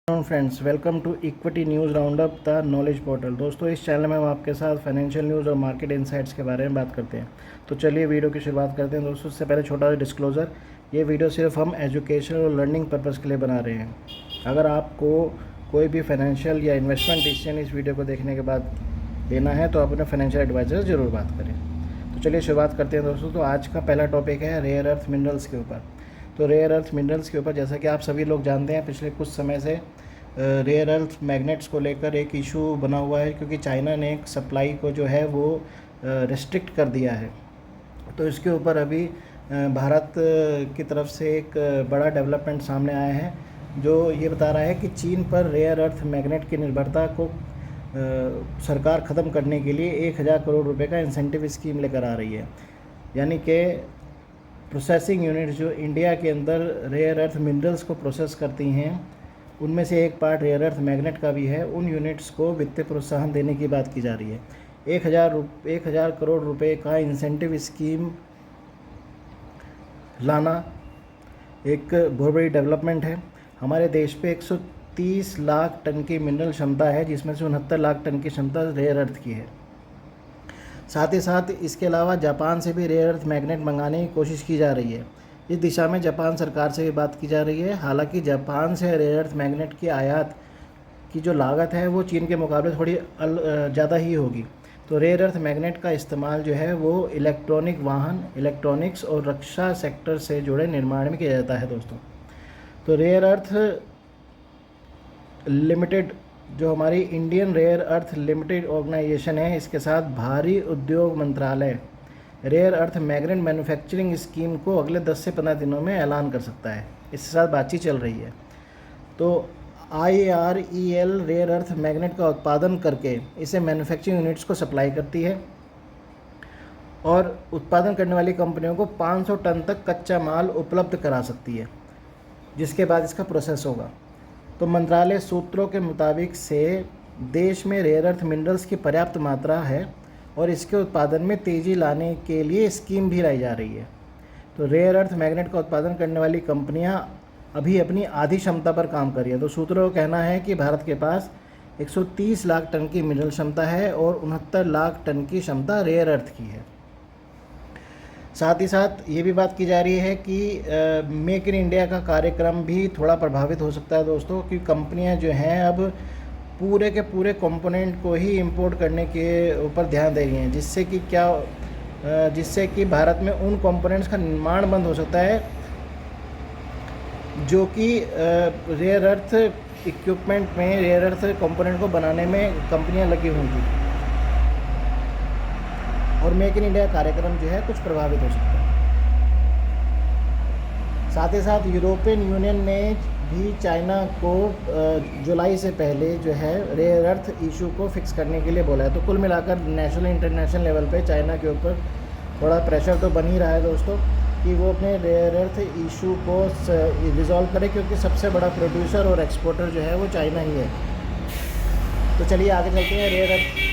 Friends, welcome to equity news round up the knowledge portal. दोस्तों, इस channel में हम आपके साथ फाइनेंशियल न्यूज़ और मार्केट इनसाइट्स के बारे में बात करते हैं। तो चलिए वीडियो की शुरुआत करते हैं। दोस्तों, उससे पहले छोटा सा डिस्क्लोज़र, ये वीडियो सिर्फ हम एजुकेशन और लर्निंग पर्पज़ के लिए बना रहे हैं। अगर आपको कोई भी फाइनेंशियल या इन्वेस्टमेंट डिसीजन इस वीडियो को देखने के बाद लेना है तो आप अपने फाइनेंशियल एडवाइज़र से ज़रूर बात करें। तो चलिए शुरुआत करते हैं दोस्तों। तो आज का पहला टॉपिक है रेयर अर्थ मिनरल्स के ऊपर। तो रेयर अर्थ मिनरल्स के ऊपर, जैसा कि आप सभी लोग जानते हैं, पिछले कुछ समय से रेयर अर्थ मैग्नेट्स को लेकर एक इशू बना हुआ है, क्योंकि चाइना ने एक सप्लाई को जो है वो रिस्ट्रिक्ट कर दिया है। तो इसके ऊपर अभी भारत की तरफ से एक बड़ा डेवलपमेंट सामने आया है, जो ये बता रहा है कि चीन पर रेयर अर्थ मैग्नेट की निर्भरता को सरकार ख़त्म करने के लिए 1000 करोड़ रुपए का इंसेंटिव स्कीम लेकर आ रही है। यानी कि प्रोसेसिंग यूनिट्स जो इंडिया के अंदर रेयर अर्थ मिनरल्स को प्रोसेस करती हैं, उनमें से एक पार्ट रेयर अर्थ मैग्नेट का भी है, उन यूनिट्स को वित्तीय प्रोत्साहन देने की बात की जा रही है। 1000 करोड़ रुपए का इंसेंटिव स्कीम लाना एक बहुत बड़ी डेवलपमेंट है। हमारे देश पे 130 लाख टन की मिनरल क्षमता है, जिसमें से 69 लाख टन की क्षमता रेयर अर्थ की है। साथ ही साथ इसके अलावा जापान से भी रेयर अर्थ मैग्नेट मंगाने की कोशिश की जा रही है। इस दिशा में जापान सरकार से भी बात की जा रही है। हालांकि जापान से रेयर अर्थ मैग्नेट की आयात की जो लागत है वो चीन के मुकाबले थोड़ी ज़्यादा ही होगी। तो रेयर अर्थ मैग्नेट का इस्तेमाल जो है वो इलेक्ट्रॉनिक वाहन, इलेक्ट्रॉनिक्स और रक्षा सेक्टर से जुड़े निर्माण में किया जाता है दोस्तों। तो रेयर अर्थ लिमिटेड, जो हमारी Indian rare earth limited organisation है, इसके साथ भारी उद्योग मंत्रालय rare earth magnet manufacturing scheme को अगले 10 से 15 दिनों में ऐलान कर सकता है। इसके साथ बातचीत चल रही है। तो IREL रेयर अर्थ मैग्नेट का उत्पादन करके इसे मैन्युफैक्चरिंग यूनिट्स को सप्लाई करती है और उत्पादन करने वाली कंपनियों को 500 टन तक कच्चा माल उपलब्ध करा सकती है, जिसके बाद इसका प्रोसेस होगा। तो मंत्रालय सूत्रों के मुताबिक से देश में रेयर अर्थ मिनरल्स की पर्याप्त मात्रा है और इसके उत्पादन में तेज़ी लाने के लिए स्कीम भी लाई जा रही है। तो रेयर अर्थ मैग्नेट का उत्पादन करने वाली कंपनियां अभी अपनी आधी क्षमता पर काम कर रही है। तो सूत्रों का कहना है कि भारत के पास 130 लाख टन की मिनरल क्षमता है और 69 लाख टन की क्षमता रेयर अर्थ की है। साथ ही साथ ये भी बात की जा रही है कि मेक इन इंडिया का कार्यक्रम भी थोड़ा प्रभावित हो सकता है दोस्तों, क्योंकि कंपनियां जो हैं अब पूरे के पूरे कंपोनेंट को ही इंपोर्ट करने के ऊपर ध्यान दे रही हैं, जिससे कि भारत में उन कंपोनेंट्स का निर्माण बंद हो सकता है जो कि रेयर अर्थ इक्विपमेंट में, रेयर अर्थ कंपोनेंट को बनाने में कंपनियां लगी होंगी, और मेक इन इंडिया कार्यक्रम जो है कुछ प्रभावित हो सकता है। साथ ही साथ यूरोपियन यूनियन ने भी चाइना को जुलाई से पहले जो है रेयर अर्थ इशू को फिक्स करने के लिए बोला है। तो कुल मिलाकर नेशनल इंटरनेशनल लेवल पे चाइना के ऊपर थोड़ा प्रेशर तो बन ही रहा है दोस्तों, कि वो अपने रेयर अर्थ इशू को रिजॉल्व करे, क्योंकि सबसे बड़ा प्रोड्यूसर और एक्सपोर्टर जो है वो चाइना ही है। तो चलिए आगे चलते हैं। रेयर अर्थ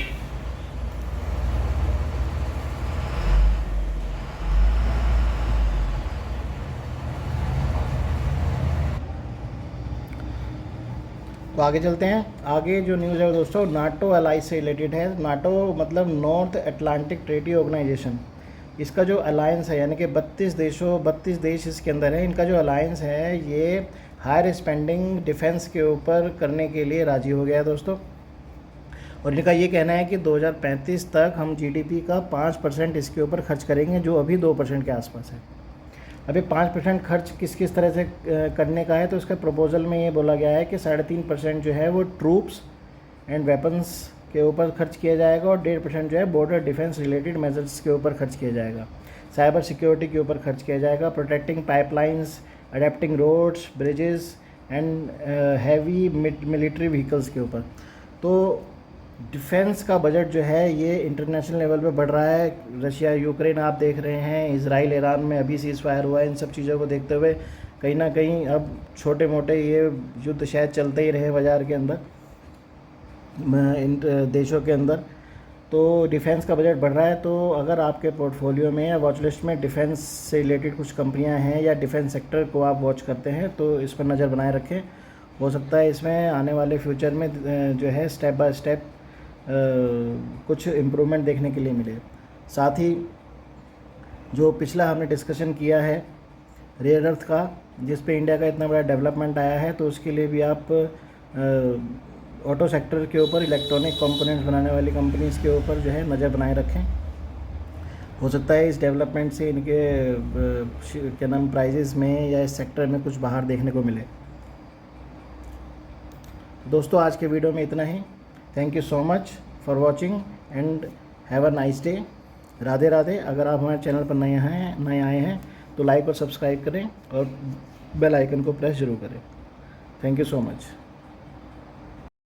तो आगे चलते हैं। आगे जो न्यूज़ है दोस्तों, नाटो अलाइंस से रिलेटेड है। नाटो मतलब नॉर्थ अटलांटिक ट्रेडी ऑर्गेनाइजेशन। इसका जो अलायंस है, यानी कि 32 देश इसके अंदर है, इनका जो अलायंस है ये हायर स्पेंडिंग डिफेंस के ऊपर करने के लिए राजी हो गया है दोस्तों। और इनका ये कहना है कि 2035 तक हम GDP का 5% इसके ऊपर खर्च करेंगे, जो अभी 2% के आसपास है। अभी 5% खर्च किस किस तरह से करने का है, तो इसका प्रपोजल में ये बोला गया है कि 3.5% जो है वो ट्रूप्स एंड वेपन्स के ऊपर खर्च किया जाएगा और 1.5% जो है बॉर्डर डिफेंस रिलेटेड मेजर्स के ऊपर खर्च किया जाएगा। साइबर सिक्योरिटी के ऊपर खर्च किया जाएगा, protecting pipelines, adapting roads, bridges and heavy military vehicles के ऊपर। तो डिफेंस का बजट जो है ये इंटरनेशनल लेवल पे बढ़ रहा है। रशिया यूक्रेन आप देख रहे हैं, इजराइल ईरान में अभी सीज़ फायर हुआ है। इन सब चीज़ों को देखते हुए कहीं ना कहीं अब छोटे मोटे ये युद्ध शायद चलते ही रहे बाज़ार के अंदर, इन देशों के अंदर। तो डिफेंस का बजट बढ़ रहा है। तो अगर आपके पोर्टफोलियो में या वॉच लिस्ट में डिफेंस से रिलेटेड कुछ कंपनियां हैं या डिफेंस सेक्टर को आप वॉच करते हैं तो इस पर नज़र बनाए रखें। हो सकता है इसमें आने वाले फ्यूचर में जो है स्टेप बाय स्टेप कुछ इम्प्रूवमेंट देखने के लिए मिले। साथ ही जो पिछला हमने डिस्कशन किया है रेयर अर्थ का, जिस पे इंडिया का इतना बड़ा डेवलपमेंट आया है, तो उसके लिए भी आप ऑटो सेक्टर के ऊपर, इलेक्ट्रॉनिक कंपोनेंट्स बनाने वाली कंपनीज़ के ऊपर जो है नज़र बनाए रखें। हो सकता है इस डेवलपमेंट से इनके क्या नाम प्राइजेज़ में या इस सेक्टर में कुछ बाहर देखने को मिले। दोस्तों आज के वीडियो में इतना ही। Thank you so much for watching and have a nice day. Radhe Radhe. अगर आप हमारे चैनल पर नए आए हैं तो लाइक और सब्सक्राइब करें और बेल आइकन को प्रेस जरूर करें। Thank you so much.